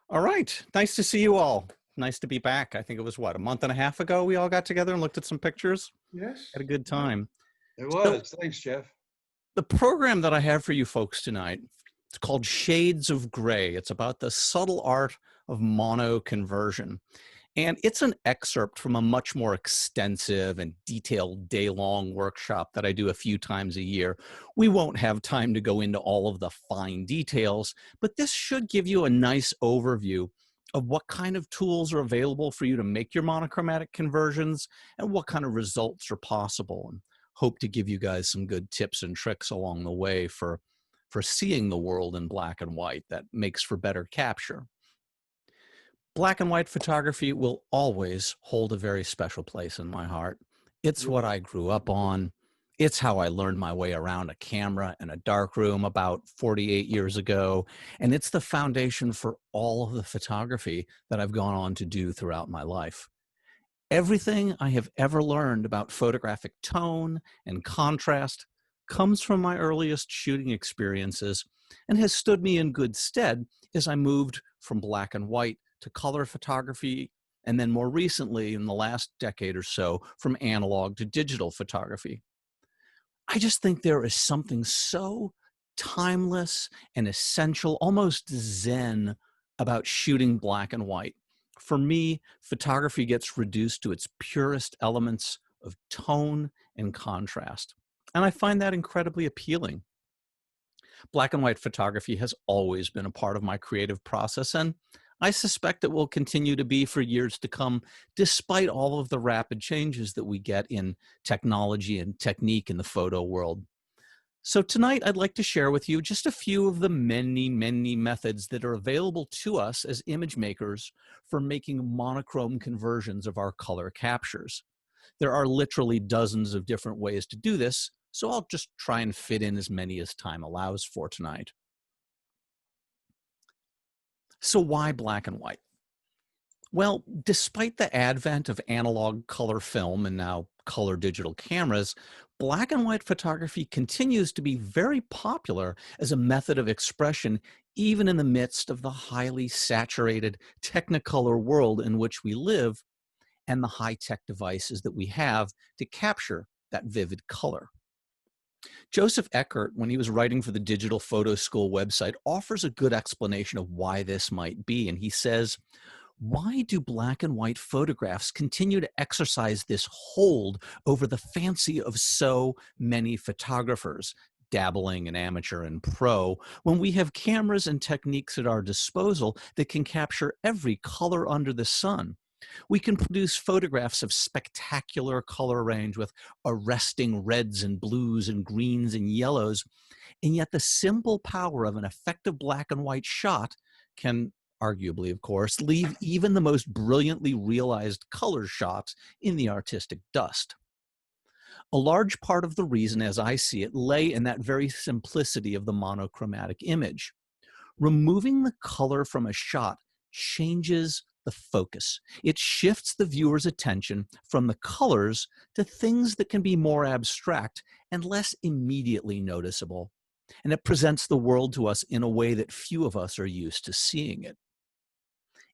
All right. Nice to see you all. Nice to be back. I think it was what, a month and a half ago we all got together and looked at some pictures. Had Yes, a good yeah, time. it So was. Thanks, Jeff. the program that I have for you folks tonight, it's called Shades of Gray. It's about the subtle art of mono conversion. And it's an excerpt from a much more extensive and detailed day-long workshop that I do a few times a year. We won't have time to go into all of the fine details, but this should give you a nice overview of what kind of tools are available for you to make your monochromatic conversions and what kind of results are possible. And hope to give you guys some good tips and tricks along the way for seeing the world in black and white that makes for better capture. Black and white photography will always hold a very special place in my heart. It's what I grew up on. It's how I learned my way around a camera in a darkroom about 48 years ago. And it's the foundation for all of the photography that I've gone on to do throughout my life. Everything I have ever learned about photographic tone and contrast comes from my earliest shooting experiences and has stood me in good stead as I moved from black and white to color photography, and then more recently, in the last decade or so, from analog to digital photography. I just think there is something so timeless and essential, almost zen, about shooting black and white. For me, photography gets reduced to its purest elements of tone and contrast. And I find that incredibly appealing. Black and white photography has always been a part of my creative process, and I suspect it will continue to be for years to come, despite all of the rapid changes that we get in technology and technique in the photo world. So tonight, I'd like to share with you just a few of the many, many methods that are available to us as image makers for making monochrome conversions of our color captures. There are literally dozens of different ways to do this, so I'll just try and fit in as many as time allows for tonight. So why black and white? Well, despite the advent of analog color film and now color digital cameras, black and white photography continues to be very popular as a method of expression, even in the midst of the highly saturated Technicolor world in which we live and the high-tech devices that we have to capture that vivid color. Joseph Eckert, when he was writing for the Digital Photo School website, offers a good explanation of why this might be. And he says, why do black and white photographs continue to exercise this hold over the fancy of so many photographers, dabbling in amateur and pro, when we have cameras and techniques at our disposal that can capture every color under the sun? We can produce photographs of spectacular color range with arresting reds and blues and greens and yellows, and yet the simple power of an effective black and white shot can, arguably, of course, leave even the most brilliantly realized color shots in the artistic dust. A large part of the reason, as I see it, lay in that very simplicity of the monochromatic image. Removing the color from a shot changes the focus. It shifts the viewer's attention from the colors to things that can be more abstract and less immediately noticeable. And it presents the world to us in a way that few of us are used to seeing it.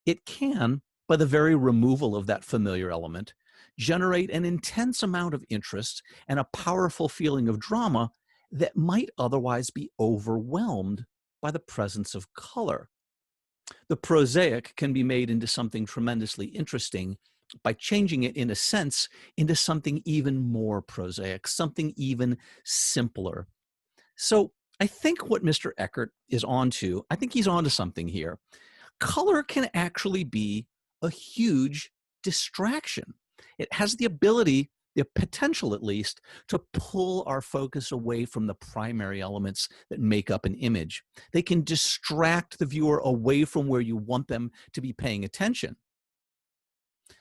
It can, by the very removal of that familiar element, generate an intense amount of interest and a powerful feeling of drama that might otherwise be overwhelmed by the presence of color. The prosaic can be made into something tremendously interesting by changing it, in a sense, into something even more prosaic, something even simpler. So I think what Mr. Eckert is onto, I think he's onto something here. Color can actually be a huge distraction. It has the ability, the potential at least, to pull our focus away from the primary elements that make up an image. They can distract the viewer away from where you want them to be paying attention.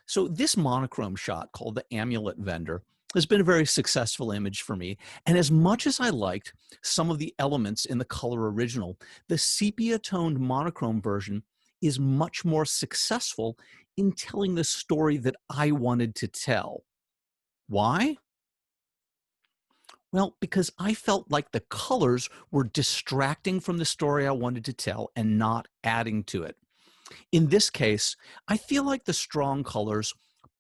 So this monochrome shot called the Amulet Vendor has been a very successful image for me. And as much as I liked some of the elements in the color original, the sepia-toned monochrome version is much more successful in telling the story that I wanted to tell. Why? Well, because I felt like the colors were distracting from the story I wanted to tell and not adding to it. In this case, I feel like the strong colors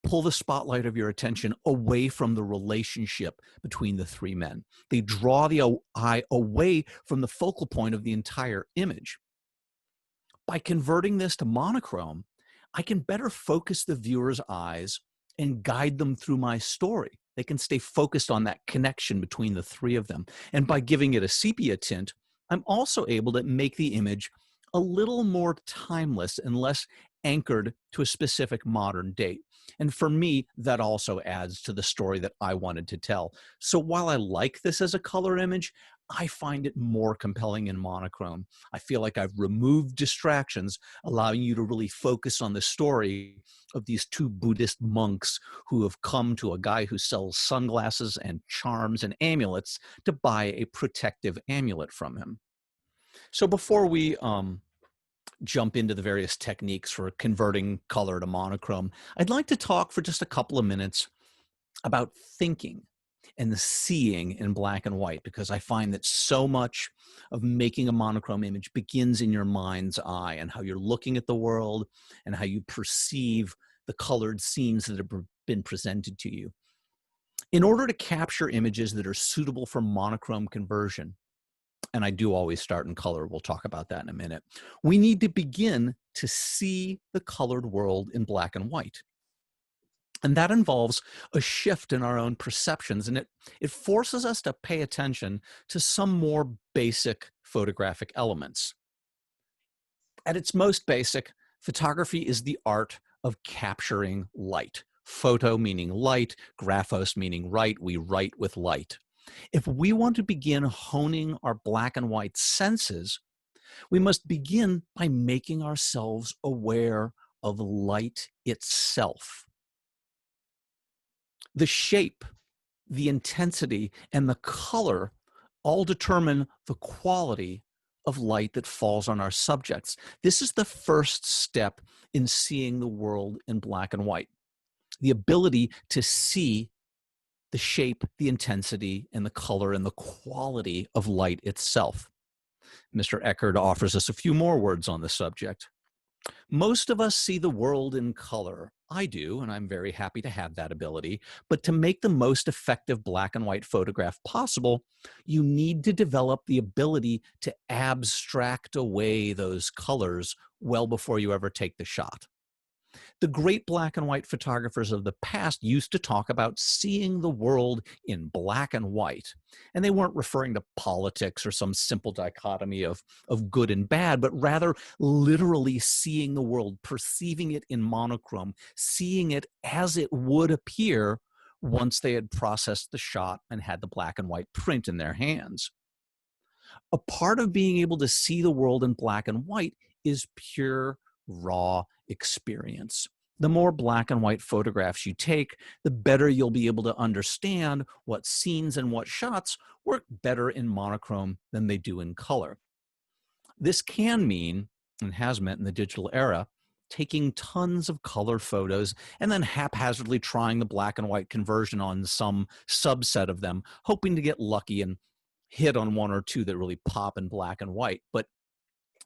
pull the spotlight of your attention away from the relationship between the three men. They draw the eye away from the focal point of the entire image. By converting this to monochrome, I can better focus the viewer's eyes and guide them through my story. They can stay focused on that connection between the three of them. And by giving it a sepia tint, I'm also able to make the image a little more timeless and less anchored to a specific modern date. And for me, that also adds to the story that I wanted to tell. So while I like this as a color image, I find it more compelling in monochrome. I feel like I've removed distractions, allowing you to really focus on the story of these two Buddhist monks who have come to a guy who sells sunglasses and charms and amulets to buy a protective amulet from him. So before we jump into the various techniques for converting color to monochrome, I'd like to talk for just a couple of minutes about thinking and the seeing in black and white, because I find that so much of making a monochrome image begins in your mind's eye and how you're looking at the world and how you perceive the colored scenes that have been presented to you. In order to capture images that are suitable for monochrome conversion, and I do always start in color, we'll talk about that in a minute, we need to begin to see the colored world in black and white. And that involves a shift in our own perceptions, and it forces us to pay attention to some more basic photographic elements. At its most basic, photography is the art of capturing light. Photo meaning light, graphos meaning write, we write with light. If we want to begin honing our black and white senses, we must begin by making ourselves aware of light itself. The shape, the intensity, and the color all determine the quality of light that falls on our subjects. This is the first step in seeing the world in black and white. The ability to see the shape, the intensity, and the color and the quality of light itself. Mr. Eckert offers us a few more words on the subject. Most of us see the world in color. I do, and I'm very happy to have that ability. But to make the most effective black and white photograph possible, you need to develop the ability to abstract away those colors well before you ever take the shot. The great black and white photographers of the past used to talk about seeing the world in black and white. And they weren't referring to politics or some simple dichotomy of good and bad, but rather literally seeing the world, perceiving it in monochrome, seeing it as it would appear once they had processed the shot and had the black and white print in their hands. A part of being able to see the world in black and white is pure, raw experience. The more black and white photographs you take, the better you'll be able to understand what scenes and what shots work better in monochrome than they do in color. This can mean, and has meant in the digital era, taking tons of color photos and then haphazardly trying the black and white conversion on some subset of them, hoping to get lucky and hit on one or two that really pop in black and white. But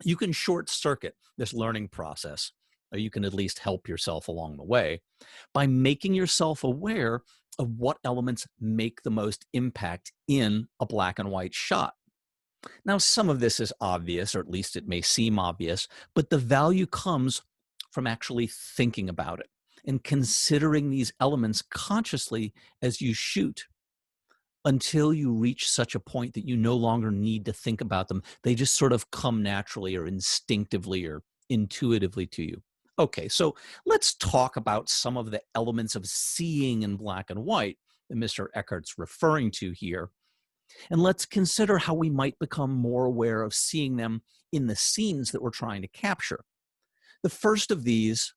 you can short circuit this learning process, or you can at least help yourself along the way, by making yourself aware of what elements make the most impact in a black and white shot. Now, some of this is obvious, or at least it may seem obvious, but the value comes from actually thinking about it and considering these elements consciously as you shoot, until you reach such a point that you no longer need to think about them. They just sort of come naturally or instinctively or intuitively to you. Okay, so let's talk about some of the elements of seeing in black and white that Mr. Eckert's referring to here. And let's consider how we might become more aware of seeing them in the scenes that we're trying to capture. The first of these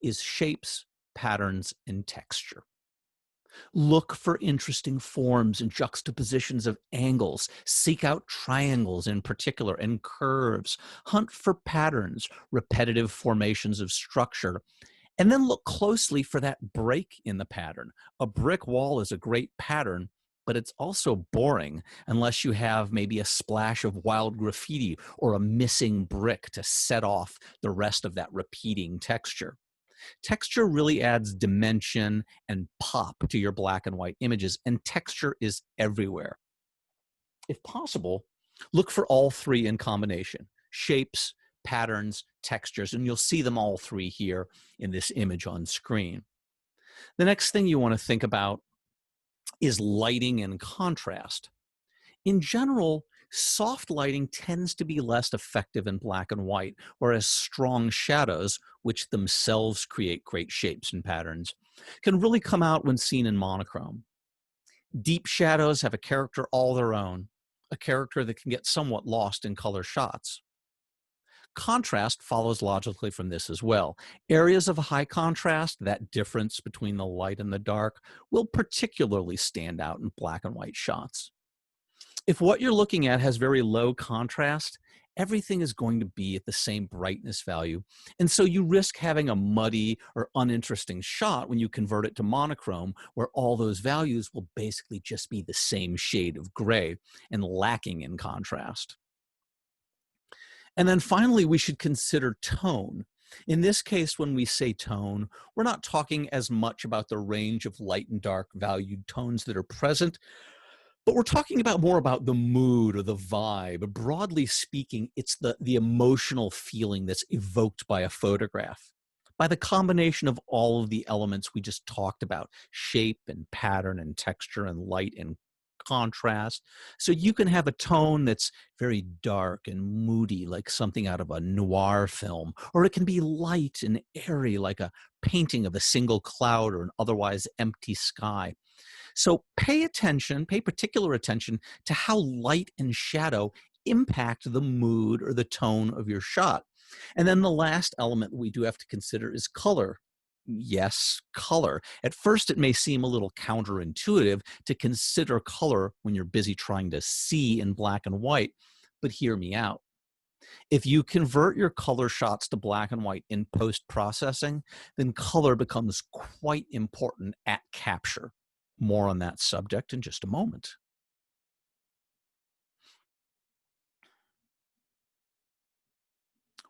is shapes, patterns, and texture. Look for interesting forms and juxtapositions of angles. Seek out triangles in particular and curves. Hunt for patterns, repetitive formations of structure, and then look closely for that break in the pattern. A brick wall is a great pattern, but it's also boring unless you have maybe a splash of wild graffiti or a missing brick to set off the rest of that repeating texture. Texture really adds dimension and pop to your black and white images, and texture is everywhere. If possible, look for all three in combination: shapes, patterns, textures, and you'll see them all three here in this image on screen. The next thing you want to think about is lighting and contrast. In general, soft lighting tends to be less effective in black and white, whereas strong shadows, which themselves create great shapes and patterns, can really come out when seen in monochrome. Deep shadows have a character all their own, a character that can get somewhat lost in color shots. Contrast follows logically from this as well. Areas of high contrast, that difference between the light and the dark, will particularly stand out in black and white shots. If what you're looking at has very low contrast, everything is going to be at the same brightness value. And so you risk having a muddy or uninteresting shot when you convert it to monochrome, where all those values will basically just be the same shade of gray and lacking in contrast. And then finally, we should consider tone. In this case, when we say tone, we're not talking as much about the range of light and dark valued tones that are present, but we're talking about more about the mood or the vibe. Broadly speaking, it's the emotional feeling that's evoked by a photograph, by the combination of all of the elements we just talked about: shape and pattern and texture and light and contrast. So you can have a tone that's very dark and moody, like something out of a noir film, or it can be light and airy, like a painting of a single cloud or an otherwise empty sky. So pay attention, pay particular attention to how light and shadow impact the mood or the tone of your shot. And then the last element we do have to consider is color. Yes, color. At first, it may seem a little counterintuitive to consider color when you're busy trying to see in black and white, but hear me out. If you convert your color shots to black and white in post-processing, then color becomes quite important at capture. More on that subject in just a moment.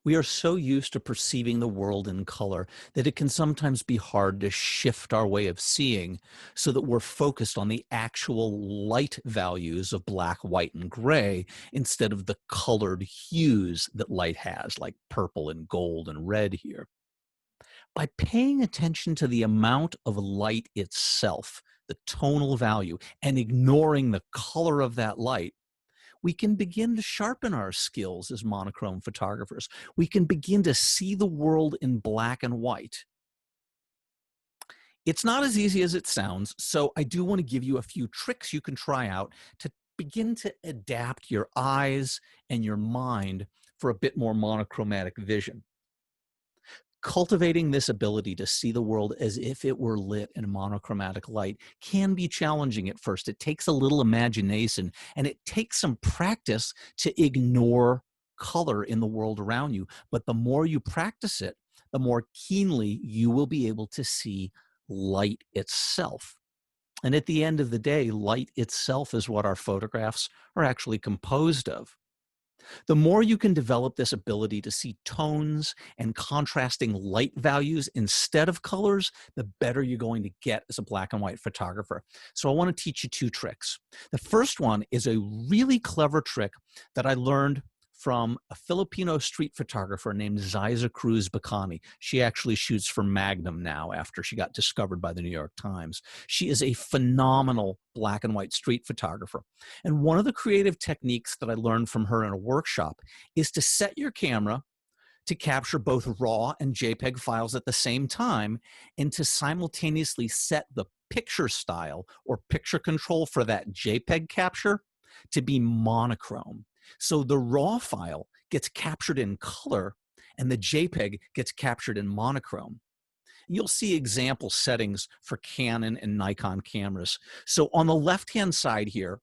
We are so used to perceiving the world in color that it can sometimes be hard to shift our way of seeing so that we're focused on the actual light values of black, white, and gray instead of the colored hues that light has, like purple and gold and red here. By paying attention to the amount of light itself, the tonal value, and ignoring the color of that light, we can begin to sharpen our skills as monochrome photographers. We can begin to see the world in black and white. It's not as easy as it sounds, so I do want to give you a few tricks you can try out to begin to adapt your eyes and your mind for a bit more monochromatic vision. Cultivating this ability to see the world as if it were lit in monochromatic light can be challenging at first. It takes a little imagination and it takes some practice to ignore color in the world around you. But the more you practice it, the more keenly you will be able to see light itself. And at the end of the day, light itself is what our photographs are actually composed of. The more you can develop this ability to see tones and contrasting light values instead of colors, the better you're going to get as a black and white photographer. So I want to teach you two tricks. The first one is a really clever trick that I learned from a Filipino street photographer named Ziza Cruz Bacani. She actually shoots for Magnum now after she got discovered by the New York Times. She is a phenomenal black and white street photographer. And one of the creative techniques that I learned from her in a workshop is to set your camera to capture both RAW and JPEG files at the same time, and to simultaneously set the picture style or picture control for that JPEG capture to be monochrome. So the RAW file gets captured in color and the JPEG gets captured in monochrome. You'll see example settings for Canon and Nikon cameras. So on the left-hand side here,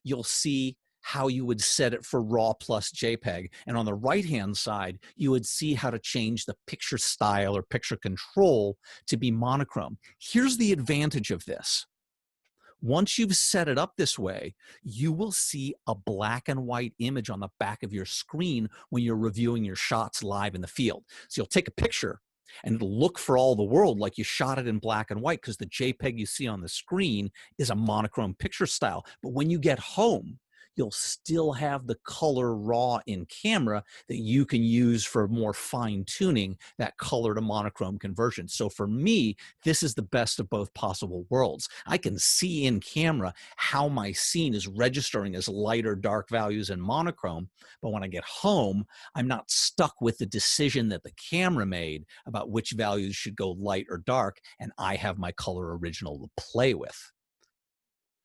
you'll see how you would set it for RAW plus JPEG. And on the right-hand side, you would see how to change the picture style or picture control to be monochrome. Here's the advantage of this. Once you've set it up this way, you will see a black and white image on the back of your screen when you're reviewing your shots live in the field. So you'll take a picture and it'll look for all the world like you shot it in black and white, because the JPEG you see on the screen is a monochrome picture style. But when you get home, you'll still have the color raw in camera that you can use for more fine tuning that color to monochrome conversion. So for me, this is the best of both possible worlds. I can see in camera how my scene is registering as light or dark values in monochrome, but when I get home, I'm not stuck with the decision that the camera made about which values should go light or dark, and I have my color original to play with.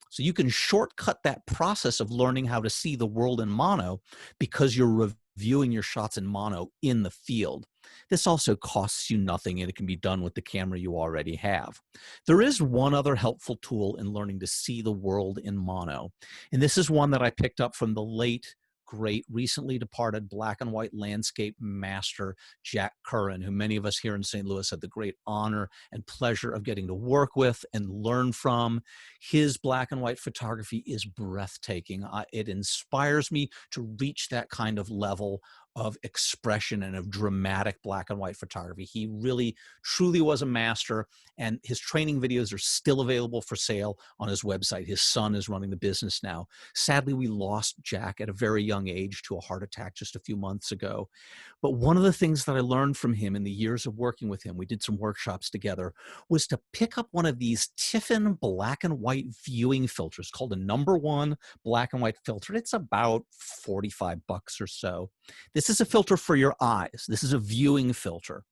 So you can shortcut that process of learning how to see the world in mono because you're reviewing your shots in mono in the field. This also costs you nothing, and it can be done with the camera you already have. There is one other helpful tool in learning to see the world in mono, and this is one that I picked up from the late, great, recently departed black and white landscape master, Jack Curran, who many of us here in St. Louis had the great honor and pleasure of getting to work with and learn from. His black and white photography is breathtaking. It inspires me to reach that kind of level of expression and of dramatic black and white photography. He really, truly was a master, and his training videos are still available for sale on his website. His son is running the business now. Sadly, we lost Jack at a very young age to a heart attack just a few months ago. But one of the things that I learned from him in the years of working with him, we did some workshops together, was to pick up one of these Tiffin black and white viewing filters called a #1 black and white filter. It's about $45 or so. This is a filter for your eyes. This is a viewing filter.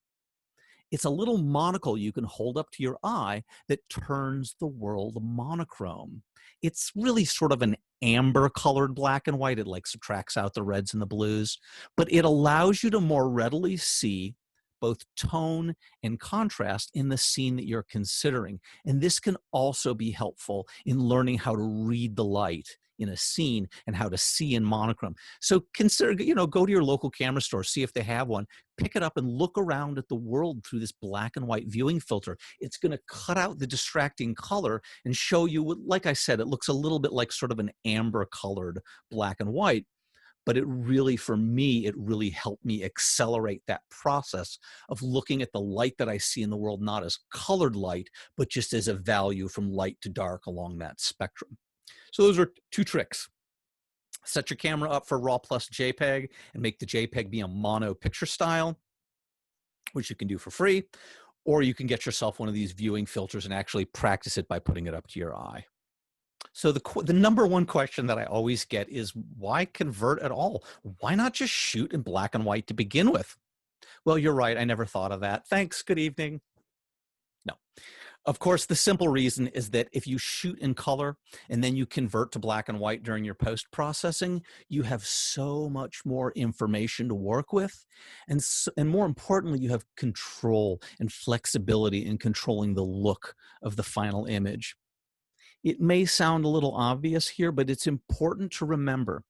It's a little monocle you can hold up to your eye that turns the world monochrome. It's really sort of an amber colored black and white. It like subtracts out the reds and the blues, but it allows you to more readily see both tone and contrast in the scene that you're considering. And this can also be helpful in learning how to read the light in a scene and how to see in monochrome. So consider, go to your local camera store, see if they have one, pick it up and look around at the world through this black and white viewing filter. It's going to cut out the distracting color and show you, like I said, it looks a little bit like sort of an amber colored black and white. But it really, for me, it really helped me accelerate that process of looking at the light that I see in the world, not as colored light, but just as a value from light to dark along that spectrum. So those are two tricks. Set your camera up for RAW plus JPEG and make the JPEG be a mono picture style, which you can do for free, or you can get yourself one of these viewing filters and actually practice it by putting it up to your eye. So the #1 question that I always get is, why convert at all? Why not just shoot in black and white to begin with? Well, you're right. I never thought of that. Thanks. Good evening. No. Of course, the simple reason is that if you shoot in color and then you convert to black and white during your post-processing, you have so much more information to work with. And more importantly, you have control and flexibility in controlling the look of the final image. It may sound a little obvious here, but it's important to remember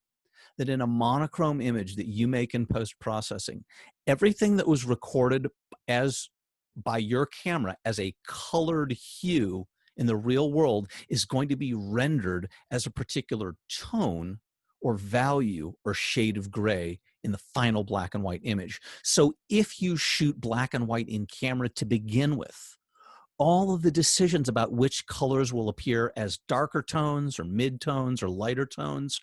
that in a monochrome image that you make in post-processing, everything that was recorded as by your camera as a colored hue in the real world is going to be rendered as a particular tone or value or shade of gray in the final black and white image. So if you shoot black and white in camera to begin with, all of the decisions about which colors will appear as darker tones or mid-tones or lighter tones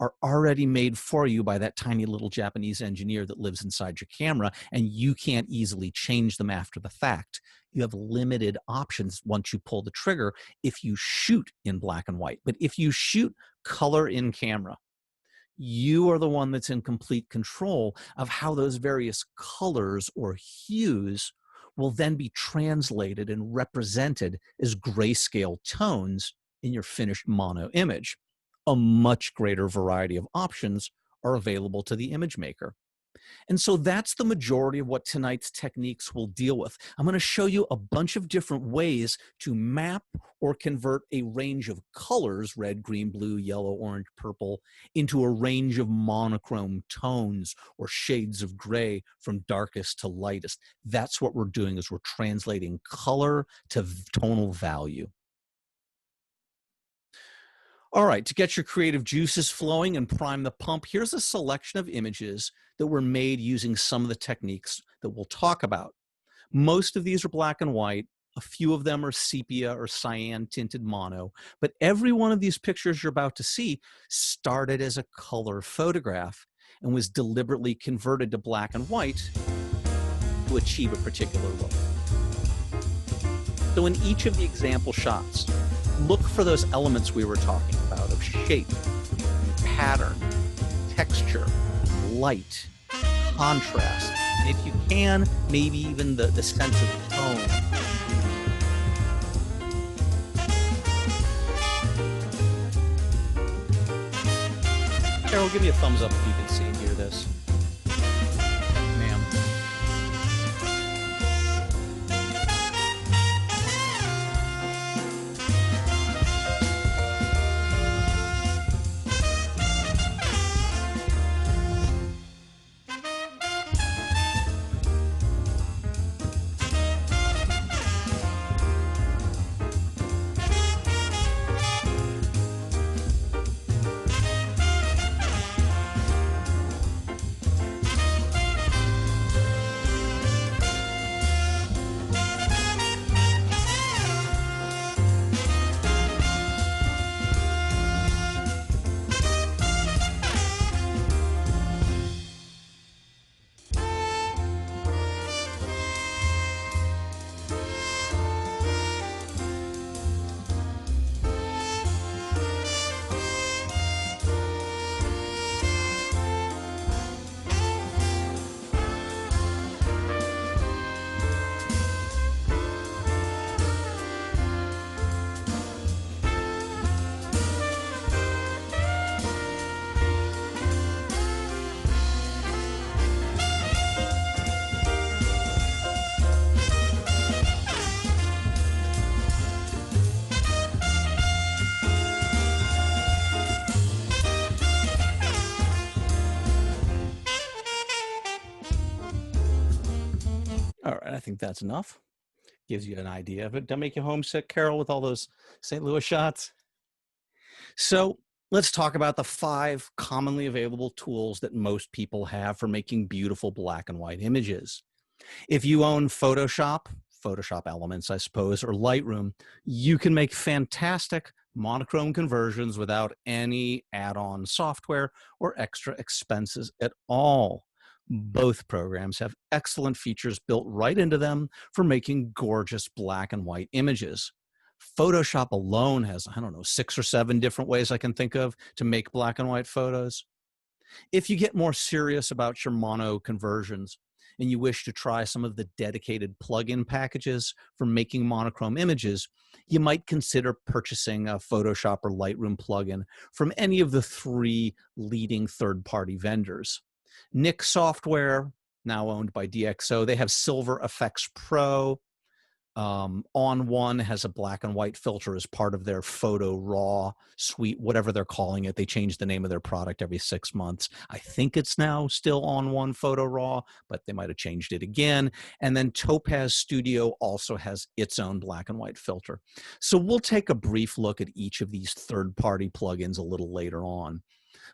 are already made for you by that tiny little Japanese engineer that lives inside your camera, and you can't easily change them after the fact. You have limited options once you pull the trigger if you shoot in black and white. But if you shoot color in camera, you are the one that's in complete control of how those various colors or hues will then be translated and represented as grayscale tones in your finished mono image. A much greater variety of options are available to the image maker. And so that's the majority of what tonight's techniques will deal with. I'm going to show you a bunch of different ways to map or convert a range of colors, red, green, blue, yellow, orange, purple, into a range of monochrome tones or shades of gray from darkest to lightest. That's what we're doing, is we're translating color to tonal value. All right, to get your creative juices flowing and prime the pump, here's a selection of images that were made using some of the techniques that we'll talk about. Most of these are black and white. A few of them are sepia or cyan tinted mono, but every one of these pictures you're about to see started as a color photograph and was deliberately converted to black and white to achieve a particular look. So in each of the example shots, look for those elements we were talking about of shape, pattern, texture, light, contrast, and if you can, maybe even the sense of tone. Carol, give me a thumbs up if you can see and hear this. Ma'am. All right, I think that's enough. Gives you an idea of it. Don't make you homesick, Carol, with all those St. Louis shots. So let's talk about the 5 commonly available tools that most people have for making beautiful black and white images. If you own Photoshop Elements, I suppose, or Lightroom, you can make fantastic monochrome conversions without any add-on software or extra expenses at all. Both programs have excellent features built right into them for making gorgeous black and white images. Photoshop alone has, I don't know, 6 or 7 different ways I can think of to make black and white photos. If you get more serious about your mono conversions and you wish to try some of the dedicated plugin packages for making monochrome images, you might consider purchasing a Photoshop or Lightroom plugin from any of the 3 leading third-party vendors. Nik Software, now owned by DxO, they have Silver Effects Pro. On One has a black and white filter as part of their Photo Raw suite, whatever they're calling it. They change the name of their product every 6 months. I think it's now still On One Photo Raw, but they might have changed it again. And then Topaz Studio also has its own black and white filter. So we'll take a brief look at each of these third-party plugins a little later on.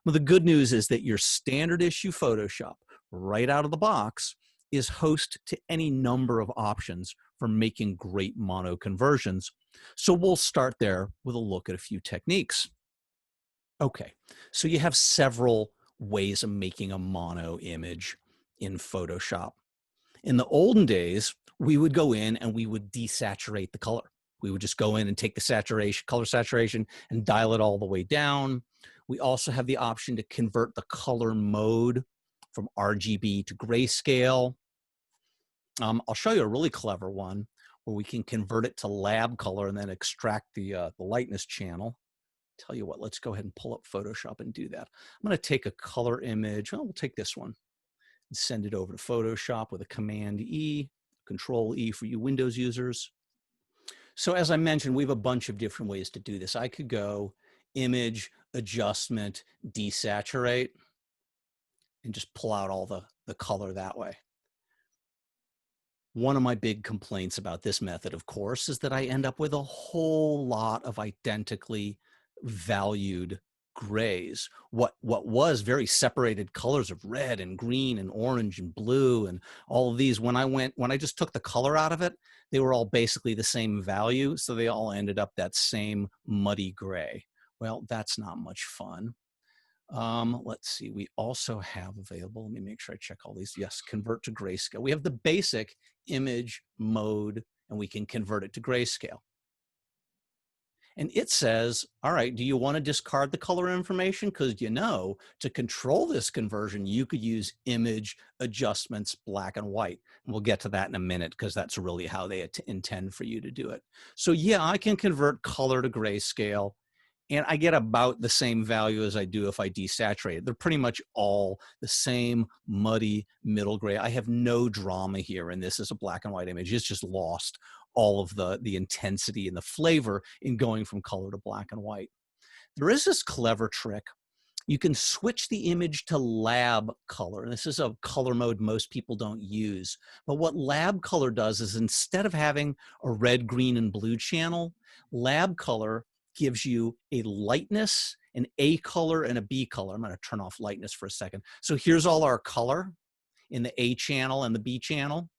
Well, the good news is that your standard issue Photoshop, right out of the box, is host to any number of options for making great mono conversions. So we'll start there with a look at a few techniques. Okay, so you have several ways of making a mono image in Photoshop. In the olden days, we would go in and we would desaturate the color. We would just go in and take the saturation, color saturation, and dial it all the way down. We also have the option to convert the color mode from RGB to grayscale. I'll show you a really clever one where we can convert it to lab color and then extract the lightness channel. Tell you what, let's go ahead and pull up Photoshop and do that. I'm going to take a color image. Oh, we'll take this one and send it over to Photoshop with a Command E, Control E for you Windows users. So as I mentioned, we have a bunch of different ways to do this. I could go image, adjustment, desaturate, and just pull out all the color that way. One of my big complaints about this method, of course, is that I end up with a whole lot of identically valued grays. What was very separated colors of red and green and orange and blue and all of these, when I just took the color out of it, they were all basically the same value, so they all ended up that same muddy gray. Well, that's not much fun. Let's see, we also have available, let me make sure I check all these. Yes, convert to grayscale. We have the basic image mode, and we can convert it to grayscale. And it says, all right, do you want to discard the color information? Because to control this conversion, you could use image adjustments, black and white. And we'll get to that in a minute, because that's really how they intend for you to do it. So yeah, I can convert color to grayscale, and I get about the same value as I do if I desaturate it. They're pretty much all the same muddy middle gray. I have no drama here, and this is a black and white image. It's just lost all of the intensity and the flavor in going from color to black and white. There is this clever trick. You can switch the image to lab color. And this is a color mode most people don't use. But what lab color does is, instead of having a red, green, and blue channel, lab color gives you a lightness, an A color, and a B color. I'm going to turn off lightness for a second. So here's all our color in the A channel and the B channel.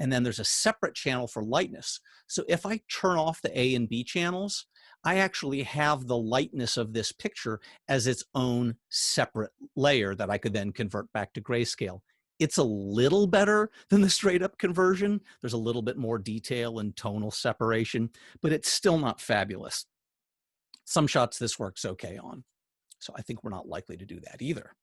And then there's a separate channel for lightness. So if I turn off the A and B channels, I actually have the lightness of this picture as its own separate layer that I could then convert back to grayscale. It's a little better than the straight up conversion. There's a little bit more detail and tonal separation, but it's still not fabulous. Some shots this works okay on. So I think we're not likely to do that either.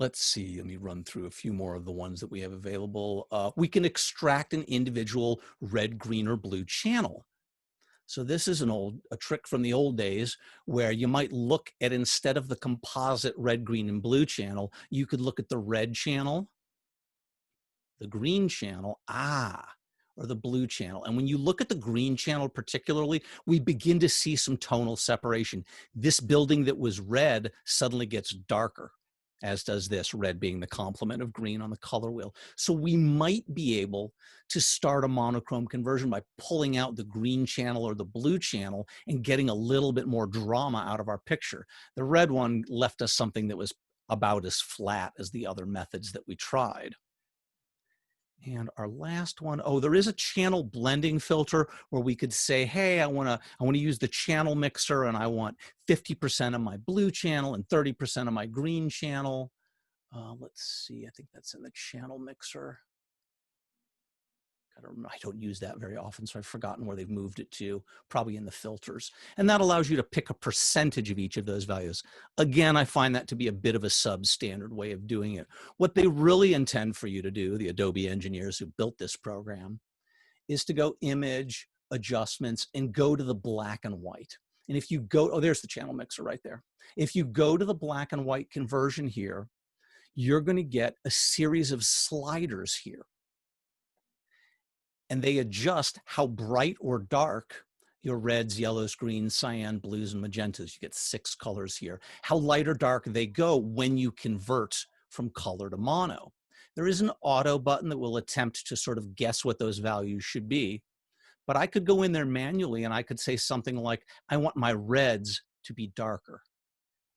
Let's see, let me run through a few more of the ones that we have available. We can extract an individual red, green, or blue channel. So this is a trick from the old days, where you might look at, instead of the composite red, green, and blue channel, you could look at the red channel, the green channel, or the blue channel. And when you look at the green channel particularly, we begin to see some tonal separation. This building that was red suddenly gets darker, as does this, red being the complement of green on the color wheel. So we might be able to start a monochrome conversion by pulling out the green channel or the blue channel and getting a little bit more drama out of our picture. The red one left us something that was about as flat as the other methods that we tried. And our last one, there is a channel blending filter where we could say, hey, I want to use the channel mixer, and I want 50% of my blue channel and 30% of my green channel. Let's see, I think that's in the channel mixer. I don't use that very often, so I've forgotten where they've moved it to, probably in the filters. And that allows you to pick a percentage of each of those values. Again, I find that to be a bit of a substandard way of doing it. What they really intend for you to do, the Adobe engineers who built this program, is to go image, adjustments, and go to the black and white. And if you go, there's the channel mixer right there. If you go to the black and white conversion here, you're going to get a series of sliders here. And they adjust how bright or dark your reds, yellows, greens, cyan, blues, and magentas. You get 6 colors here. How light or dark they go when you convert from color to mono. There is an auto button that will attempt to sort of guess what those values should be. But I could go in there manually, and I could say something like, I want my reds to be darker.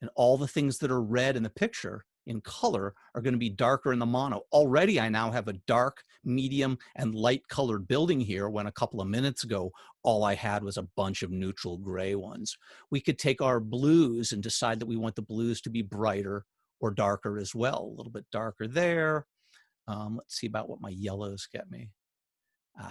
And all the things that are red in the picture in color are going to be darker in the mono. Already, I now have a dark, medium, and light colored building here, when a couple of minutes ago, all I had was a bunch of neutral gray ones. We could take our blues and decide that we want the blues to be brighter or darker as well. A little bit darker there. Let's see about what my yellows get me.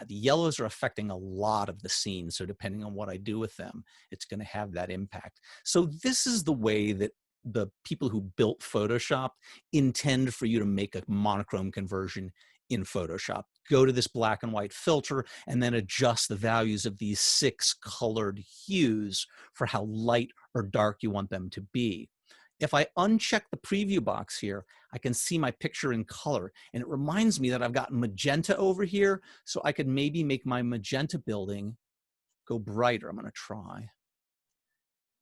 The yellows are affecting a lot of the scene, so depending on what I do with them, it's going to have that impact. So this is the way that the people who built Photoshop intend for you to make a monochrome conversion in Photoshop. Go to this black and white filter and then adjust the values of these 6 colored hues for how light or dark you want them to be. If I uncheck the preview box here, I can see my picture in color, and it reminds me that I've got magenta over here, so I could maybe make my magenta building go brighter. I'm going to try.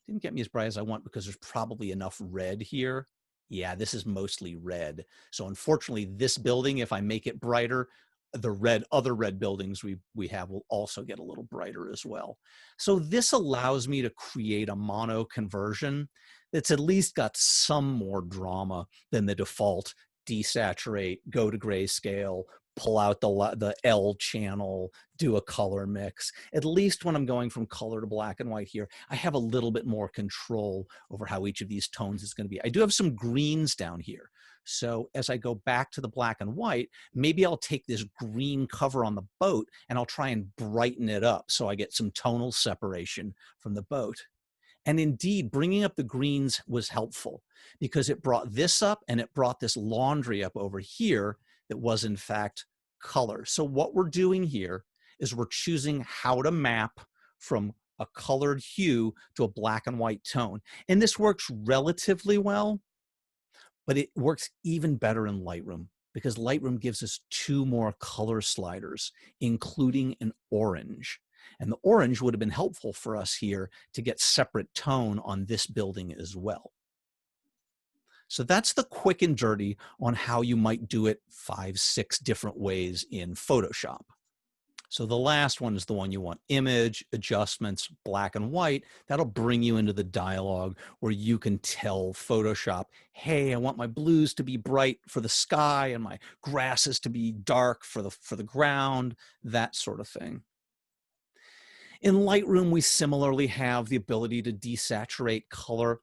Didn't get me as bright as I want because there's probably enough red here. Yeah, this is mostly red. So unfortunately, this building, if I make it brighter, the other red buildings we have will also get a little brighter as well. So this allows me to create a mono conversion that's at least got some more drama than the default desaturate, go to grayscale, pull out the L channel, do a color mix. At least when I'm going from color to black and white here, I have a little bit more control over how each of these tones is going to be. I do have some greens down here. So as I go back to the black and white, maybe I'll take this green cover on the boat and I'll try and brighten it up so I get some tonal separation from the boat. And indeed, bringing up the greens was helpful because it brought this up and it brought this laundry up over here that was in fact color. So what we're doing here is we're choosing how to map from a colored hue to a black and white tone. And this works relatively well, but it works even better in Lightroom because Lightroom gives us 2 more color sliders, including an orange. And the orange would have been helpful for us here to get separate tone on this building as well. So that's the quick and dirty on how you might do it 5, 6 different ways in Photoshop. So the last one is the one you want: image, adjustments, black and white. That'll bring you into the dialogue where you can tell Photoshop, hey, I want my blues to be bright for the sky and my grasses to be dark for the ground, that sort of thing. In Lightroom, we similarly have the ability to desaturate color,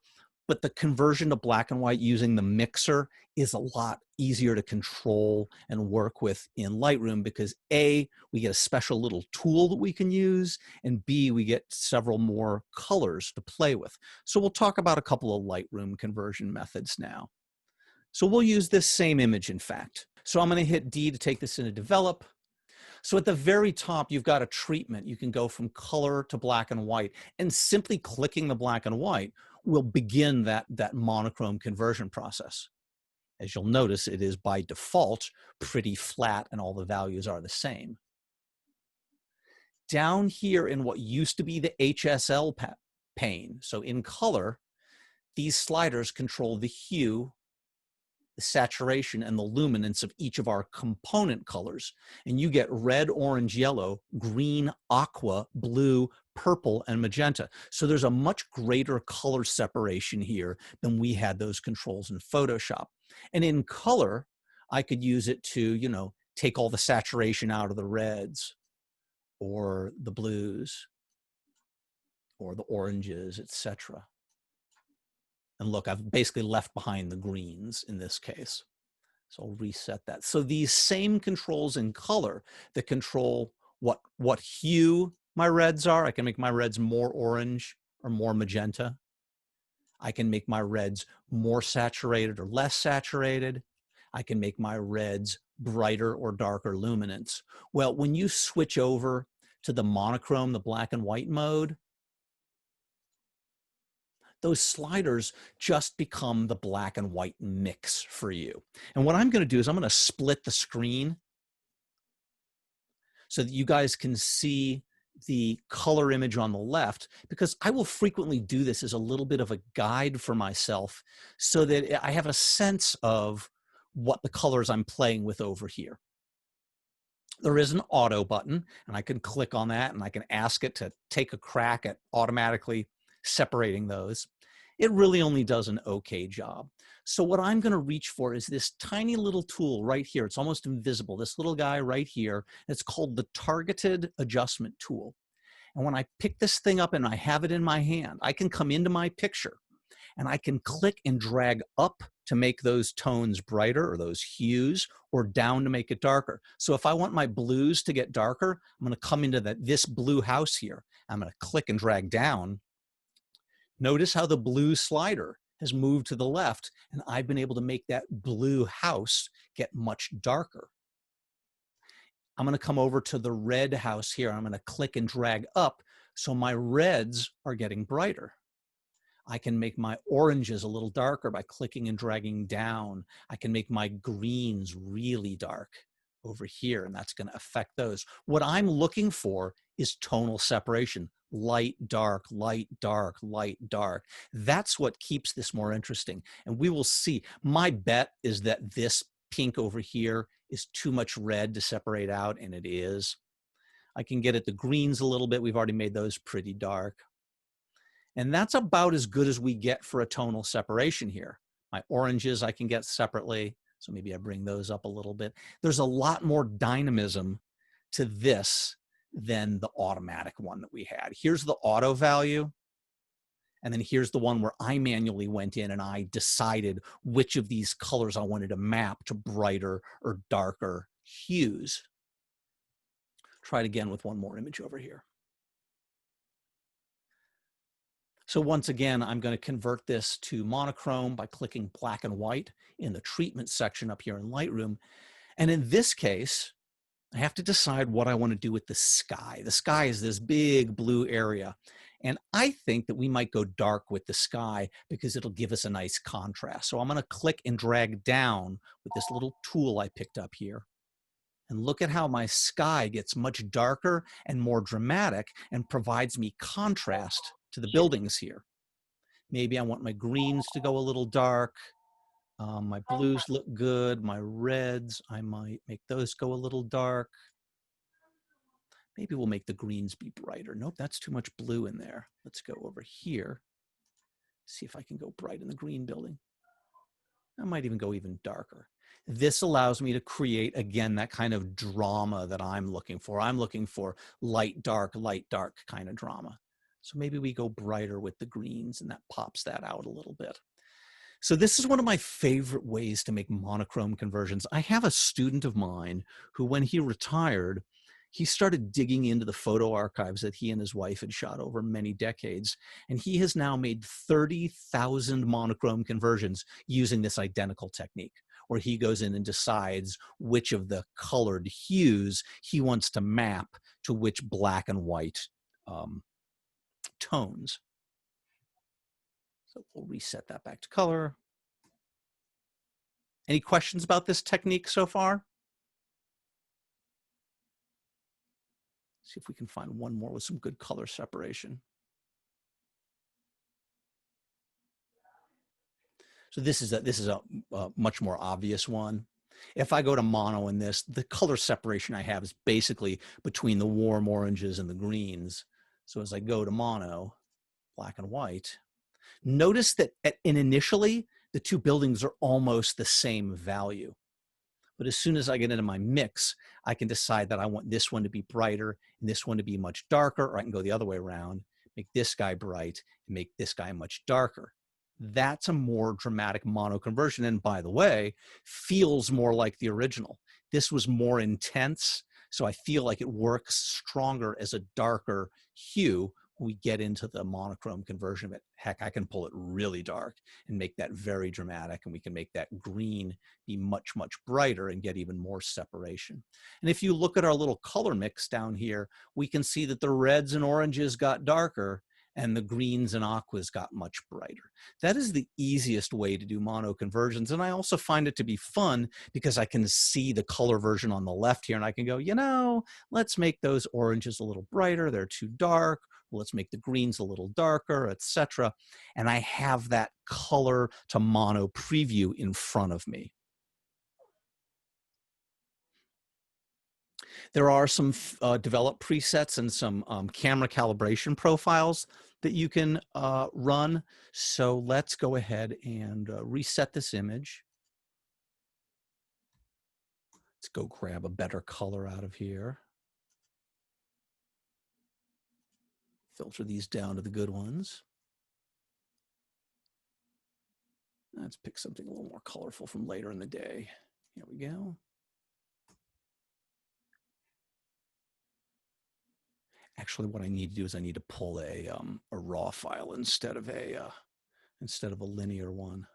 but the conversion to black and white using the mixer is a lot easier to control and work with in Lightroom because A, we get a special little tool that we can use, and B, we get several more colors to play with. So we'll talk about a couple of Lightroom conversion methods now. So we'll use this same image, in fact. So I'm going to hit D to take this into develop. So at the very top, you've got a treatment. You can go from color to black and white, and simply clicking the black and white will begin that monochrome conversion process. As you'll notice, it is by default pretty flat and all the values are the same. Down here in what used to be the HSL pane, so in color, these sliders control the hue, the saturation, and the luminance of each of our component colors. And you get red, orange, yellow, green, aqua, blue, purple, and magenta. So there's a much greater color separation here than we had those controls in Photoshop. And in color, I could use it to, take all the saturation out of the reds or the blues or the oranges, etc. And look, I've basically left behind the greens in this case. So I'll reset that. So these same controls in color that control what hue my reds are. I can make my reds more orange or more magenta. I can make my reds more saturated or less saturated. I can make my reds brighter or darker luminance. Well, when you switch over to the monochrome, the black and white mode, those sliders just become the black and white mix for you. And what I'm going to do is I'm going to split the screen so that you guys can see the color image on the left, because I will frequently do this as a little bit of a guide for myself so that I have a sense of what the colors I'm playing with over here. There is an auto button, and I can click on that and I can ask it to take a crack at automatically separating those. It really only does an okay job. So what I'm going to reach for is this tiny little tool right here. It's almost invisible. This little guy right here. It's called the Targeted Adjustment Tool. And when I pick this thing up and I have it in my hand, I can come into my picture and I can click and drag up to make those tones brighter or those hues, or down to make it darker. So if I want my blues to get darker, I'm going to come into this blue house here. I'm going to click and drag down. Notice how the blue slider has moved to the left, and I've been able to make that blue house get much darker. I'm going to come over to the red house here. I'm going to click and drag up so my reds are getting brighter. I can make my oranges a little darker by clicking and dragging down. I can make my greens really dark over here, and that's going to affect those. What I'm looking for is tonal separation. Light, dark, light, dark, light, dark. That's what keeps this more interesting. And we will see. My bet is that this pink over here is too much red to separate out, and it is. I can get at the greens a little bit. We've already made those pretty dark. And that's about as good as we get for a tonal separation here. My oranges I can get separately, so maybe I bring those up a little bit. There's a lot more dynamism to this than the automatic one that we had. Here's the auto value, and then here's the one where I manually went in and I decided which of these colors I wanted to map to brighter or darker hues. Try it again with one more image over here. So once again, I'm going to convert this to monochrome by clicking black and white in the treatment section up here in Lightroom. And in this case, I have to decide what I want to do with the sky. The sky is this big blue area. And I think that we might go dark with the sky because it'll give us a nice contrast. So I'm going to click and drag down with this little tool I picked up here. And look at how my sky gets much darker and more dramatic and provides me contrast to the buildings here. Maybe I want my greens to go a little dark. My blues look good. My reds, I might make those go a little dark. Maybe we'll make the greens be brighter. Nope, that's too much blue in there. Let's go over here. See if I can go bright in the green building. I might even go even darker. This allows me to create, again, that kind of drama that I'm looking for. I'm looking for light, dark kind of drama. So maybe we go brighter with the greens, and that pops that out a little bit. So this is one of my favorite ways to make monochrome conversions. I have a student of mine who, when he retired, he started digging into the photo archives that he and his wife had shot over many decades. And he has now made 30,000 monochrome conversions using this identical technique, where he goes in and decides which of the colored hues he wants to map to which black and white tones. So we'll reset that back to color. Any questions about this technique so far? See if we can find one more with some good color separation. So this is a much more obvious one. If I go to mono in this, the color separation I have is basically between the warm oranges and the greens. So as I go to mono, black and white, notice that initially the two buildings are almost the same value. But as soon as I get into my mix, I can decide that I want this one to be brighter and this one to be much darker, or I can go the other way around, make this guy bright and make this guy much darker. That's a more dramatic mono conversion. And by the way, feels more like the original. This was more intense, so I feel like it works stronger as a darker hue when we get into the monochrome conversion of it. Heck, I can pull it really dark and make that very dramatic, and we can make that green be much, much brighter and get even more separation. And if you look at our little color mix down here, we can see that the reds and oranges got darker and the greens and aquas got much brighter. That is the easiest way to do mono conversions. And I also find it to be fun because I can see the color version on the left here and I can go, you know, let's make those oranges a little brighter. They're too dark. Let's make the greens a little darker, etc. And I have that color to mono preview in front of me. There are some developed presets and some camera calibration profiles that you can run. So let's go ahead and reset this image. Let's go grab a better color out of here. Filter these down to the good ones. Let's pick something a little more colorful from later in the day. Here we go. Actually, what I need to do is I need to pull a raw file instead of a linear one.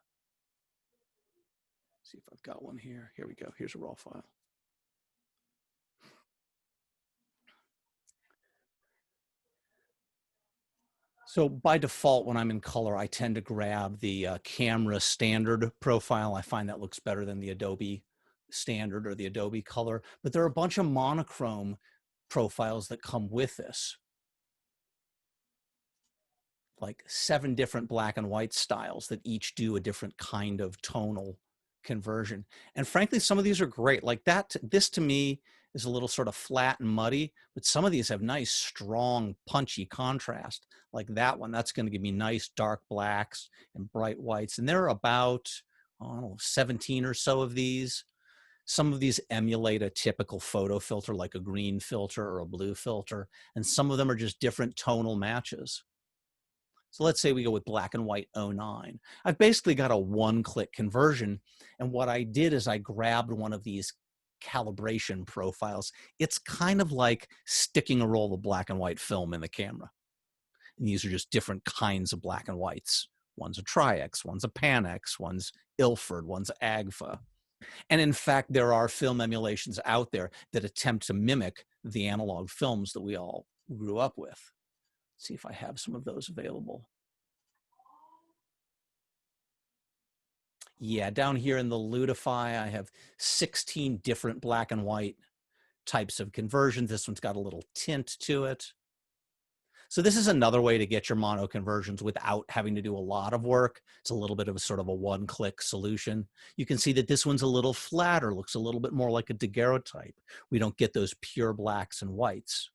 See if I've got one here. Here we go. Here's a raw file. So by default, when I'm in color, I tend to grab the camera standard profile. I find that looks better than the Adobe standard or the Adobe color. But there are a bunch of monochrome profiles that come with this. Like 7 different black and white styles that each do a different kind of tonal conversion. And frankly, some of these are great. Like that, this to me is a little sort of flat and muddy, but some of these have nice, strong, punchy contrast. Like that one, that's going to give me nice dark blacks and bright whites. And there are about, I don't know, 17 or so of these. Some of these emulate a typical photo filter, like a green filter or a blue filter, and some of them are just different tonal matches. So let's say we go with black and white 09. I've basically got a one-click conversion, and what I did is I grabbed one of these calibration profiles. It's kind of like sticking a roll of black and white film in the camera. And these are just different kinds of black and whites. One's a Tri-X, one's a Pan-X, one's Ilford, one's Agfa. And in fact, there are film emulations out there that attempt to mimic the analog films that we all grew up with. Let's see if I have some of those available. Yeah, down here in the Ludify, I have 16 different black and white types of conversions. This one's got a little tint to it. So this is another way to get your mono conversions without having to do a lot of work. It's a little bit of a sort of a one-click solution. You can see that this one's a little flatter, looks a little bit more like a daguerreotype. We don't get those pure blacks and whites.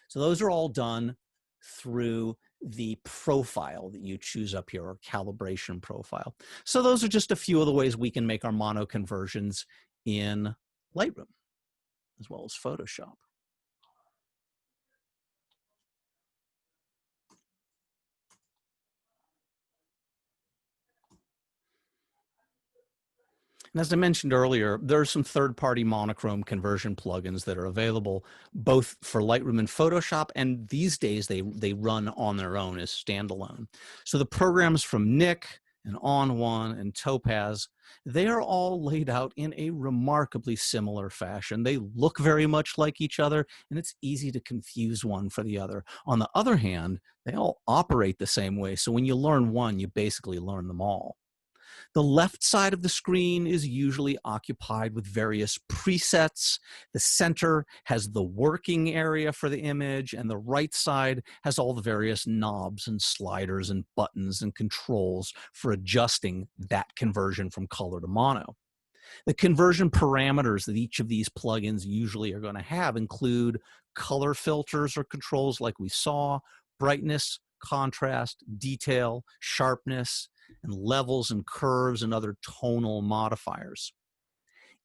So those are all done through the profile that you choose up here, or calibration profile. So those are just a few of the ways we can make our mono conversions in Lightroom, as well as Photoshop. And as I mentioned earlier, there are some third-party monochrome conversion plugins that are available both for Lightroom and Photoshop, and these days they run on their own as standalone. So the programs from Nik and On One and Topaz, they are all laid out in a remarkably similar fashion. They look very much like each other, and it's easy to confuse one for the other. On the other hand, they all operate the same way, so when you learn one, you basically learn them all. The left side of the screen is usually occupied with various presets. The center has the working area for the image, and the right side has all the various knobs and sliders and buttons and controls for adjusting that conversion from color to mono. The conversion parameters that each of these plugins usually are going to have include color filters or controls like we saw, brightness, contrast, detail, sharpness, and levels and curves and other tonal modifiers.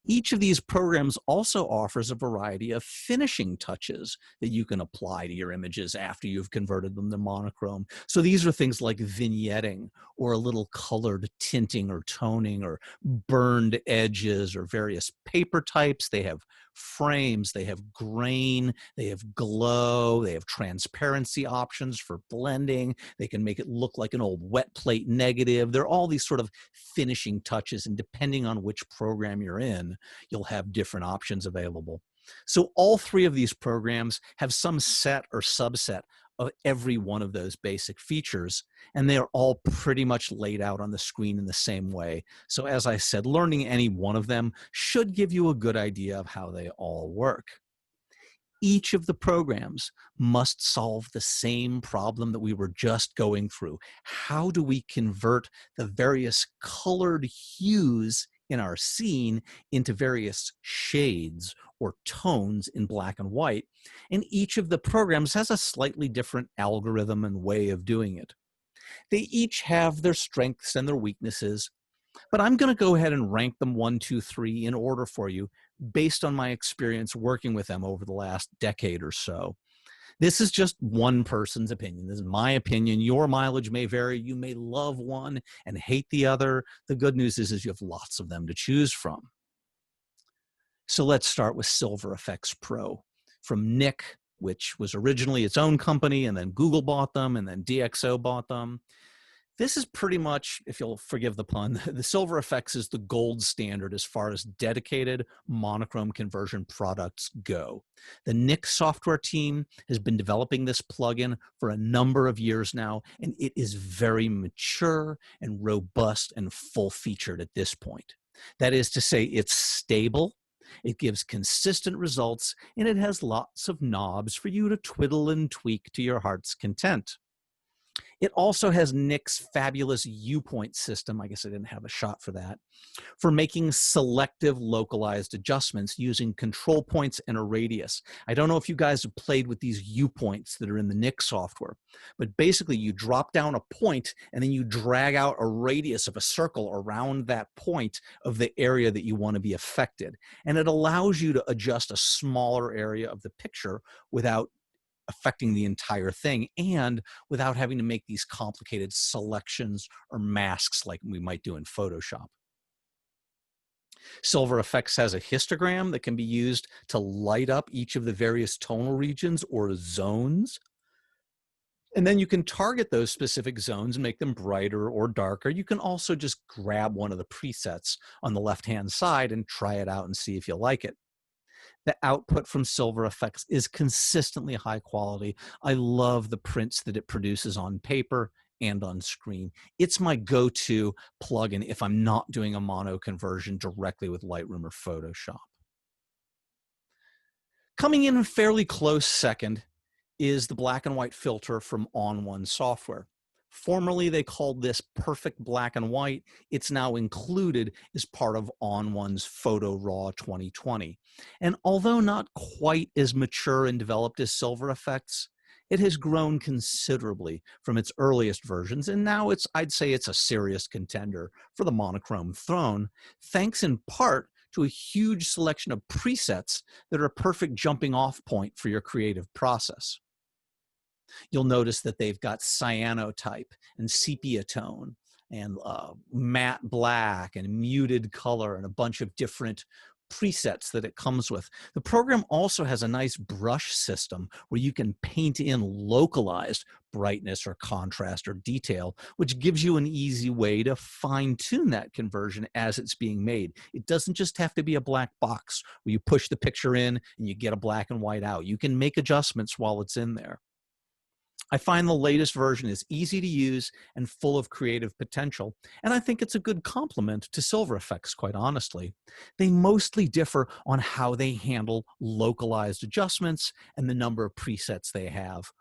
Each of these programs also offers a variety of finishing touches that you can apply to your images after you've converted them to monochrome. So these are things like vignetting, or a little colored tinting or toning, or burned edges, or various paper types. They have frames, they have grain, they have glow, they have transparency options for blending. They can make it look like an old wet plate negative. There are all these sort of finishing touches, and depending on which program you're in, you'll have different options available. So all three of these programs have some set or subset of every one of those basic features, and they are all pretty much laid out on the screen in the same way. So as I said, learning any one of them should give you a good idea of how they all work. Each of the programs must solve the same problem that we were just going through. How do we convert the various colored hues in our scene into various shades or tones in black and white? And each of the programs has a slightly different algorithm and way of doing it. They each have their strengths and their weaknesses, but I'm going to go ahead and rank them 1, 2, 3 in order for you based on my experience working with them over the last decade or so. This is just one person's opinion. This is my opinion. Your mileage may vary. You may love one and hate the other. The good news is you have lots of them to choose from. So let's start with Silver Effects Pro from Nik, which was originally its own company, and then Google bought them, and then DxO bought them. This is pretty much, if you'll forgive the pun, the Silver Effects is the gold standard as far as dedicated monochrome conversion products go. The Nik Software team has been developing this plugin for a number of years now, and it is very mature and robust and full-featured at this point. That is to say, it's stable, it gives consistent results, and it has lots of knobs for you to twiddle and tweak to your heart's content. It also has Nik's fabulous U-point system. I guess I didn't have a shot for that, for making selective localized adjustments using control points and a radius. I don't know if you guys have played with these U-points that are in the Nik software, but basically you drop down a point and then you drag out a radius of a circle around that point of the area that you want to be affected. And it allows you to adjust a smaller area of the picture without affecting the entire thing and without having to make these complicated selections or masks like we might do in Photoshop. Silver Effects has a histogram that can be used to light up each of the various tonal regions or zones. And then you can target those specific zones and make them brighter or darker. You can also just grab one of the presets on the left-hand side and try it out and see if you like it. The output from Silver Effects is consistently high quality. I love the prints that it produces on paper and on screen. It's my go-to plugin if I'm not doing a mono conversion directly with Lightroom or Photoshop. Coming in fairly close second is the black and white filter from On1 Software. Formerly, they called this Perfect Black and White. It's now included as part of On1's Photo Raw 2020. And although not quite as mature and developed as Silver Effects, it has grown considerably from its earliest versions, and now I'd say it's a serious contender for the monochrome throne, thanks in part to a huge selection of presets that are a perfect jumping off point for your creative process. You'll notice that they've got cyanotype and sepia tone and matte black and muted color and a bunch of different presets that it comes with. The program also has a nice brush system where you can paint in localized brightness or contrast or detail, which gives you an easy way to fine-tune that conversion as it's being made. It doesn't just have to be a black box where you push the picture in and you get a black and white out. You can make adjustments while it's in there. I find the latest version is easy to use and full of creative potential, and I think it's a good complement to Silver Effects, quite honestly. They mostly differ on how they handle localized adjustments and the number of presets they have.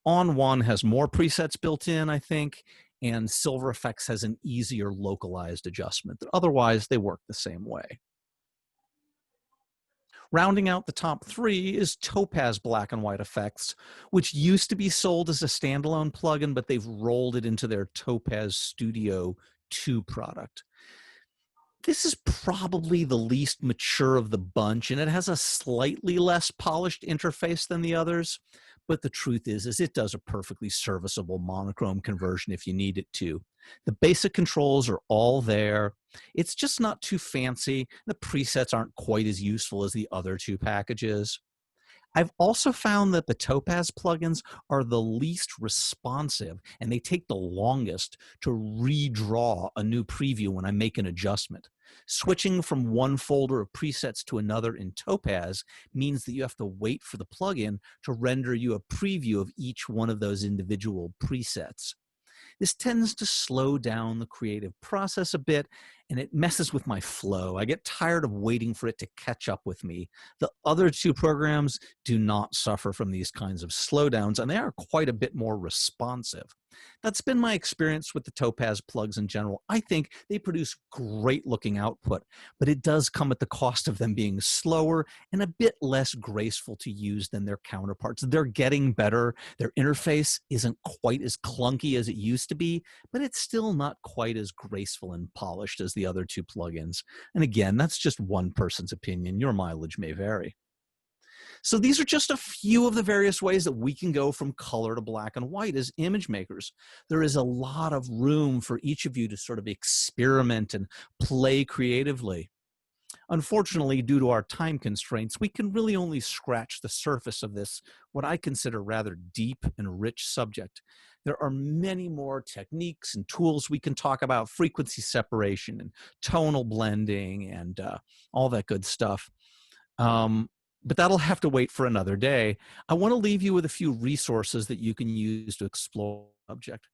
On1 has more presets built in, I think, and Silver Effects has an easier localized adjustment. Otherwise, they work the same way. Rounding out the top three is Topaz Black and White Effects, which used to be sold as a standalone plugin, but they've rolled it into their Topaz Studio 2 product. This is probably the least mature of the bunch, and it has a slightly less polished interface than the others. But the truth is it does a perfectly serviceable monochrome conversion if you need it to. The basic controls are all there. It's just not too fancy. The presets aren't quite as useful as the other two packages. I've also found that the Topaz plugins are the least responsive, and they take the longest to redraw a new preview when I make an adjustment. Switching from one folder of presets to another in Topaz means that you have to wait for the plugin to render you a preview of each one of those individual presets. This tends to slow down the creative process a bit, and it messes with my flow. I get tired of waiting for it to catch up with me. The other two programs do not suffer from these kinds of slowdowns, and they are quite a bit more responsive. That's been my experience with the Topaz plugs in general. I think they produce great looking output, but it does come at the cost of them being slower and a bit less graceful to use than their counterparts. They're getting better. Their interface isn't quite as clunky as it used to be, but it's still not quite as graceful and polished as the other two plugins. And again, that's just one person's opinion. Your mileage may vary. So these are just a few of the various ways that we can go from color to black and white as image makers. There is a lot of room for each of you to sort of experiment and play creatively. Unfortunately, due to our time constraints, we can really only scratch the surface of this, what I consider rather deep and rich subject. There are many more techniques and tools we can talk about, frequency separation and tonal blending and all that good stuff. But that'll have to wait for another day. I want to leave you with a few resources that you can use to explore the subject.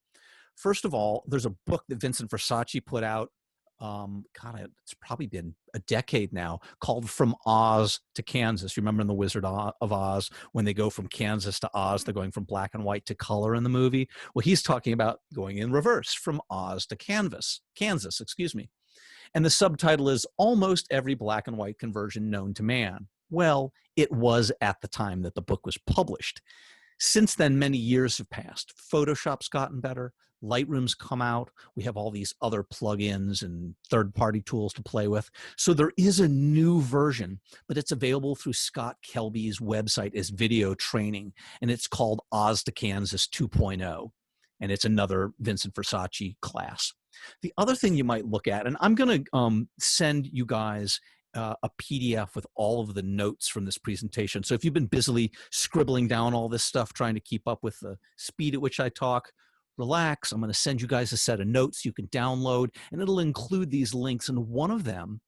First of all, there's a book that Vincent Versace put out it's probably been a decade now, called From Oz to Kansas. You remember in The Wizard of Oz, when they go from Kansas to Oz, they're going from black and white to color in the movie. Well, he's talking about going in reverse, from Oz to Kansas, excuse me. And the subtitle is Almost Every Black and White Conversion Known to Man. Well, it was at the time that the book was published. Since then, many years have passed. Photoshop's gotten better. Lightroom's come out. We have all these other plugins and third-party tools to play with. So there is a new version, but it's available through Scott Kelby's website as video training, and it's called Oz to Kansas 2.0, and it's another Vincent Versace class. The other thing you might look at, and I'm going to send you guys a PDF with all of the notes from this presentation. So if you've been busily scribbling down all this stuff, trying to keep up with the speed at which I talk, relax. I'm going to send you guys a set of notes you can download, and it'll include these links. And one of them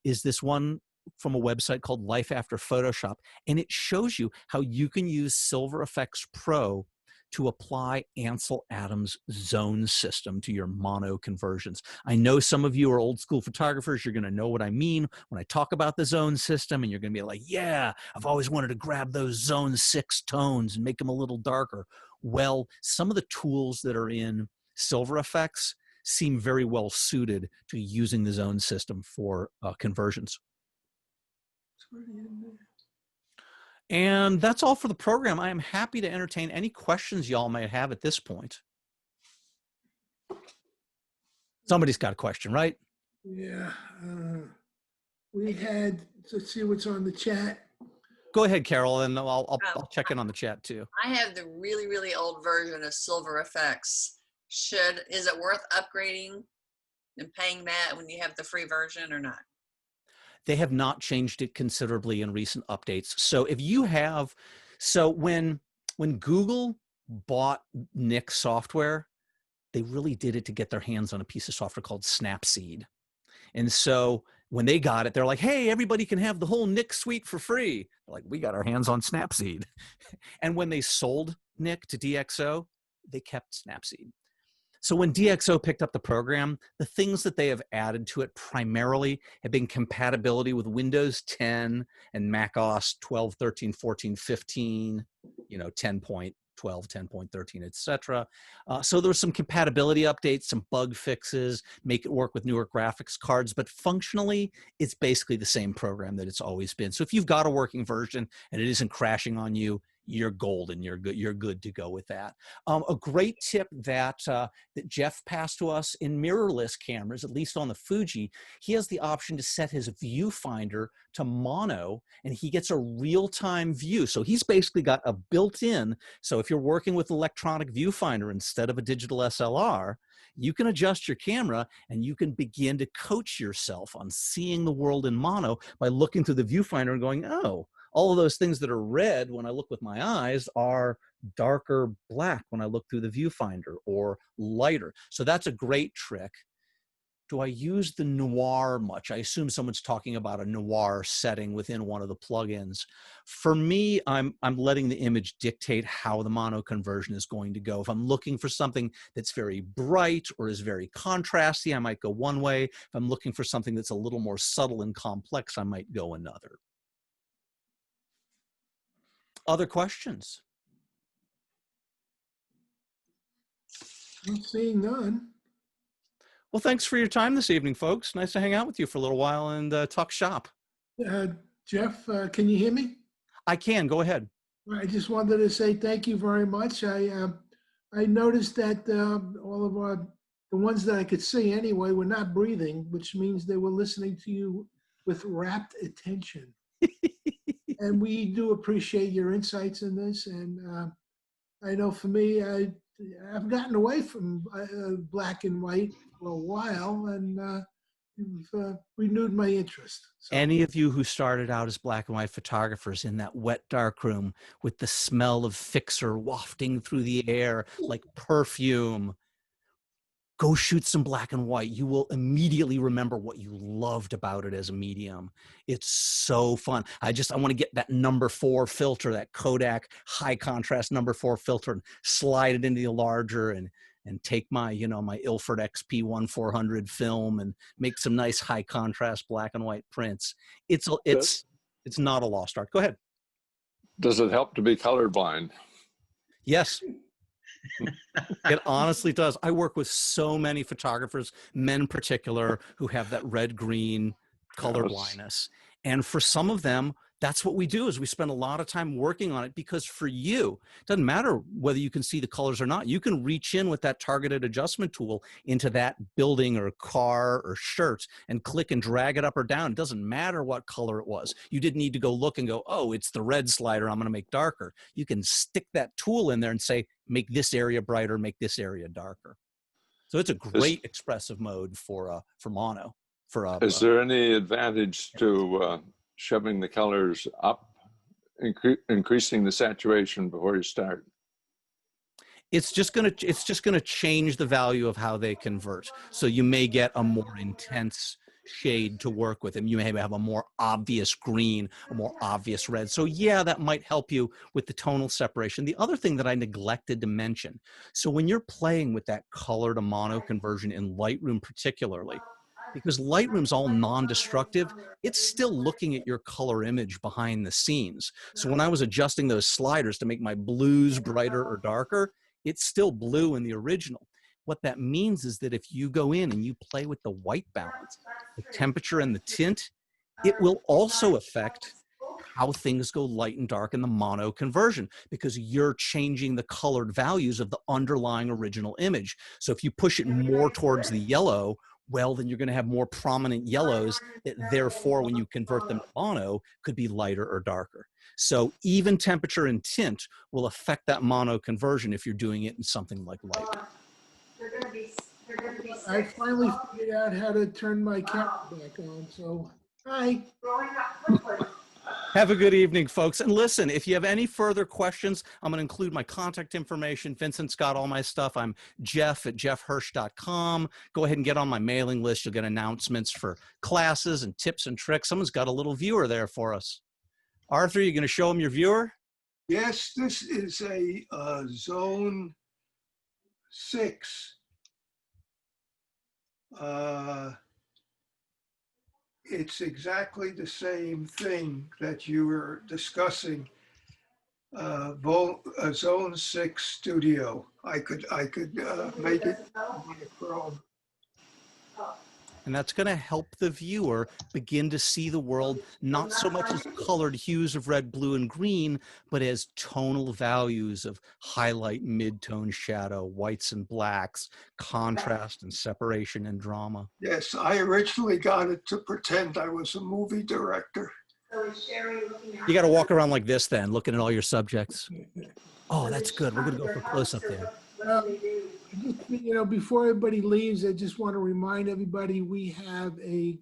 is this one from a website called Life After Photoshop, and it shows you how you can use Silver Effects Pro to apply Ansel Adams' zone system to your mono conversions. I know some of you are old school photographers. You're going to know what I mean when I talk about the zone system, and you're going to be like, yeah, I've always wanted to grab those zone 6 tones and make them a little darker. Well, some of the tools that are in Silver Effects seem very well suited to using the zone system for conversions. And that's all for the program. I am happy to entertain any questions y'all might have at this point. Somebody's got a question, right? Yeah. We had, let's see what's on the chat. Go ahead, Carol, and I'll check in on the chat too. I have the really, really old version of Silver Effects. Is it worth upgrading and paying that when you have the free version or not? They have not changed it considerably in recent updates. So if you have, when Google bought Nik Software, they really did it to get their hands on a piece of software called Snapseed. And so when they got it, they're like, hey, everybody can have the whole Nik suite for free. They're like, we got our hands on Snapseed. And when they sold Nik to DxO, they kept Snapseed. So when DxO picked up the program, the things that they have added to it primarily have been compatibility with Windows 10 and Mac OS 12, 13, 14, 15, 10.12, 10.13, etc. So there's some compatibility updates, some bug fixes, make it work with newer graphics cards, but functionally, it's basically the same program that it's always been. So if you've got a working version and it isn't crashing on you, you're golden. You're good to go with that. A great tip that Jeff passed to us in mirrorless cameras, at least on the Fuji, he has the option to set his viewfinder to mono, and he gets a real-time view. So he's basically got a built-in. So if you're working with electronic viewfinder instead of a digital SLR, you can adjust your camera and you can begin to coach yourself on seeing the world in mono by looking through the viewfinder and going, oh, all of those things that are red when I look with my eyes are darker black when I look through the viewfinder, or lighter. So that's a great trick. Do I use the noir much? I assume someone's talking about a noir setting within one of the plugins. For me, I'm letting the image dictate how the mono conversion is going to go. If I'm looking for something that's very bright or is very contrasty, I might go one way. If I'm looking for something that's a little more subtle and complex, I might go another. Other questions? I'm seeing none. Well, thanks for your time this evening, folks. Nice to hang out with you for a little while and talk shop. Jeff, can you hear me? I can. Go ahead. I just wanted to say thank you very much. I noticed that all of the ones that I could see anyway were not breathing, which means they were listening to you with rapt attention. And we do appreciate your insights in this. And I know for me, I've gotten away from black and white for a while, and you've renewed my interest. So. Any of you who started out as black and white photographers in that wet darkroom with the smell of fixer wafting through the air like perfume, go shoot some black and white. You will immediately remember what you loved about it as a medium. It's so fun. I want to get that #4 filter, that Kodak high contrast #4 filter, and slide it into the larger and and take my, you know, my Ilford XP1400 film and make some nice high contrast black and white prints. It's not a lost art. Go ahead. Does it help to be colorblind? Yes. It honestly does. I work with so many photographers, men in particular, who have that red-green color blindness. And for some of them, that's what we do, is we spend a lot of time working on it, because for you, it doesn't matter whether you can see the colors or not. You can reach in with that targeted adjustment tool into that building or car or shirt and click and drag it up or down. It doesn't matter what color it was. You didn't need to go look and go, oh, it's the red slider, I'm going to make darker. You can stick that tool in there and say, make this area brighter, make this area darker. So it's a great expressive mode for mono. Is there any advantage to shoving the colors up, increasing the saturation before you start? It's just gonna change the value of how they convert. So you may get a more intense shade to work with, and you may have a more obvious green, a more obvious red. So yeah, that might help you with the tonal separation. The other thing that I neglected to mention, so when you're playing with that color to mono conversion in Lightroom particularly, because Lightroom's all non-destructive, it's still looking at your color image behind the scenes. So when I was adjusting those sliders to make my blues brighter or darker, it's still blue in the original. What that means is that if you go in and you play with the white balance, the temperature and the tint, it will also affect how things go light and dark in the mono conversion, because you're changing the colored values of the underlying original image. So if you push it more towards the yellow, well, then you're going to have more prominent yellows that therefore, when you convert them to mono, could be lighter or darker. So even temperature and tint will affect that mono conversion if you're doing it in something like Lightroom. I finally figured out how to turn my camera back on, so hi. Have a good evening, folks. And listen, if you have any further questions, I'm going to include my contact information. Vincent's got all my stuff. I'm jeff@jeffhirsch.com. Go ahead and get on my mailing list. You'll get announcements for classes and tips and tricks. Someone's got a little viewer there for us. Arthur, you going to show them your viewer? Yes, this is a Zone 6. It's exactly the same thing that you were discussing. A Zone 6 Studio. I could make it monochrome. And that's going to help the viewer begin to see the world not so much as colored hues of red, blue, and green, but as tonal values of highlight, mid-tone, shadow, whites and blacks, contrast and separation and drama. Yes, I originally got it to pretend I was a movie director. You got to walk around like this then, looking at all your subjects. Oh, that's good. We're going to go for close-up there. You know, before everybody leaves, I just want to remind everybody we have a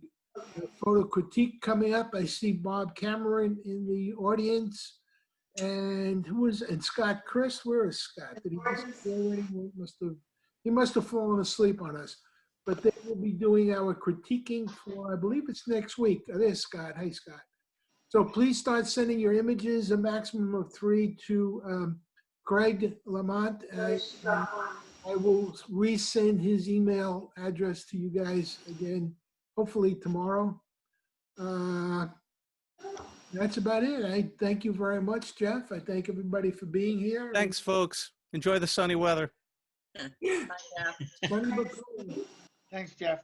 photo critique coming up. I see Bob Cameron in the audience, and Scott Chris. Where is Scott? Did he disappear already? He must have fallen asleep on us. But they will be doing our critiquing for, I believe it's next week. There's Scott. Hey, Scott. So please start sending your images, a maximum of 3, to Greg Lamont. I will resend his email address to you guys again, hopefully tomorrow. That's about it. I thank you very much, Jeff. I thank everybody for being here. Thanks, folks. Enjoy the sunny weather. Bye, Jeff. Sunny but cool. Thanks, Jeff.